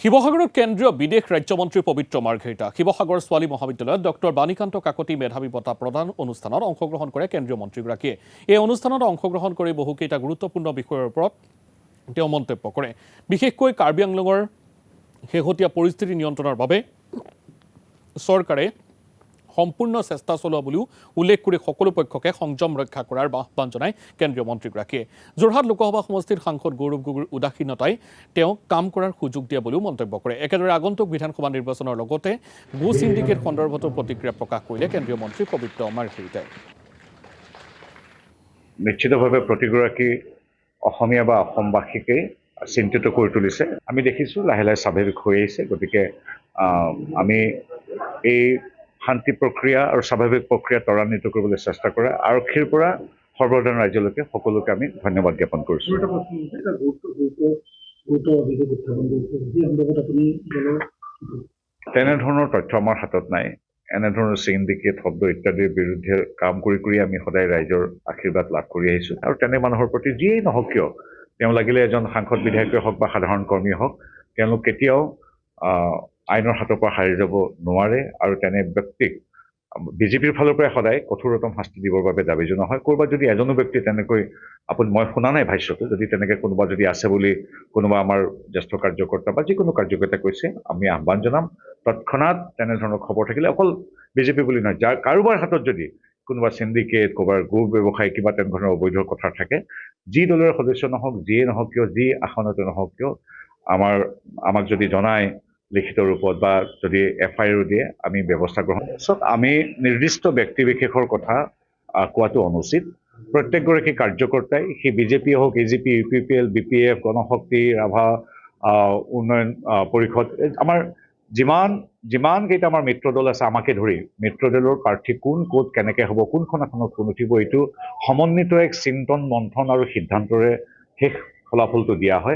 শিৱসাগৰত কেন্দ্ৰীয় বিদেশ ৰাজ্যমন্ত্ৰী পবিত্ৰ মাৰ্ঘেৰিটা শিৱসাগৰ ছোৱালী মহাবিদ্যালয়ত ডক্টৰ বাণীকান্ত কাকতি মেধাৱী বঁটা প্ৰদান অনুষ্ঠানত অংশগ্ৰহণ কৰে কেন্দ্ৰীয় মন্ত্ৰীগৰাকীয়ে। এই অনুষ্ঠানত অংশগ্ৰহণ কৰি বহুকেইটা গুৰুত্বপূৰ্ণ বিষয়ৰ ওপৰত তেওঁ মন্তব্য কৰে। বিশেষকৈ কাৰ্বি আংলঙৰ শেহতীয়া পৰিস্থিতি নিয়ন্ত্ৰণৰ বাবে চৰকাৰে সম্পূৰ্ণ চেষ্টা চলোৱা বুলিও উল্লেখ কৰি সকলো পক্ষকে সংযম ৰক্ষা কৰাৰ আহ্বান জনায় কেন্দ্ৰীয় মন্ত্ৰীগৰাকীয়ে। যোৰহাট লোকসভা সমষ্টিৰ সাংসদ গৌৰৱ গগৈৰ উদাসীনতাই তেওঁক কাম কৰাৰ সুযোগ দিয়া বুলিও মন্তব্য কৰে। একেদৰে আগন্তুক বিধানসভা নিৰ্বাচনৰ লগতে গো চিণ্ডিকেট সন্দৰ্ভতো প্ৰতিক্ৰিয়া প্ৰকাশ কৰিলে কেন্দ্ৰীয় মন্ত্ৰী পবিত্ৰ মাৰ্ঘেৰিটাই। নিশ্চিতভাৱে প্ৰতিগৰাকী অসমীয়া বা অসমবাসীকে চিন্তিত কৰি তুলিছে। আমি দেখিছোঁ লাহে লাহে স্বাভাৱিক হৈ আহিছে। গতিকে আমি এই শান্তি প্ৰক্ৰিয়া আৰু স্বাভাৱিক প্ৰক্ৰিয়া ত্বৰান্বিত কৰিবলৈ চেষ্টা কৰা আৰক্ষীৰ পৰা সৰ্বসাধাৰণ ৰাজ্যলৈকে সকলোকে আমি ধন্যবাদ জ্ঞাপন কৰিছোঁ। তেনেধৰণৰ তথ্য আমাৰ হাতত নাই। এনেধৰণৰ চিণ্ডিকেট শব্দ ইত্যাদিৰ বিৰুদ্ধে কাম কৰি আমি সদায় ৰাইজৰ আশীৰ্বাদ লাভ কৰি আহিছোঁ। আৰু তেনে মানুহৰ প্ৰতি যিয়েই নহওক কিয়, তেওঁ লাগিলে এজন সাংসদ বিধায়কেই হওক বা সাধাৰণ কৰ্মীয়ে হওক, তেওঁলোক কেতিয়াও আইনৰ হাতৰ পৰা সাৰি যাব নোৱাৰে। আৰু তেনে ব্যক্তিক বিজেপিৰ ফালৰ পৰাই সদায় কঠোৰতম শাস্তি দিবৰ বাবে দাবী জনোৱা হয়। ক'ৰবাত যদি এজনো ব্যক্তি তেনেকৈ মই শুনা নাই ভাষ্যটো, যদি তেনেকৈ কোনোবা যদি আছে বুলি কোনোবা আমাৰ জ্যেষ্ঠ কাৰ্যকৰ্তা বা যিকোনো কাৰ্যকৰ্তাই কৈছে, আমি আহ্বান জনাম তৎক্ষণাৎ তেনেধৰণৰ খবৰ থাকিলে অকল বিজেপি বুলি নহয়, যাৰ কাৰোবাৰ হাতত যদি কোনোবা চিণ্ডিকেট ক'ৰবাৰ গো ব্যৱসায় কিবা তেনেধৰণৰ অবৈধ কথা থাকে, যি দলৰ সদস্য নহওক, যিয়ে নহওক কিয়, যি আসনতে নহওক কিয়, আমাক যদি জনায় লিখিত ৰূপত বা যদি FIR দিয়ে, আমি ব্যৱস্থা গ্ৰহণ কৰিম। আমি নিৰ্দিষ্ট ব্যক্তি বিশেষৰ কথা কোৱাটো অনুচিত। প্ৰত্যেকগৰাকী কাৰ্যকৰ্তাই সেই বিজেপি হওক, AGP, UPPL, BPF, Ganashakti, Rabha উন্নয়ন পৰিষদ, আমাৰ যিমান কেইটা আমাৰ মিত্ৰ দল আছে, আমাকে ধৰি মিত্ৰ দলৰ প্ৰাৰ্থী কোন ক'ত কেনেকৈ হ'ব, কোনখন আসনত কোন উঠিব, এইটো সমন্বিত এক চিন্তন মন্থন আৰু সিদ্ধান্তৰে শেষ ফলাফলটো দিয়া হয়।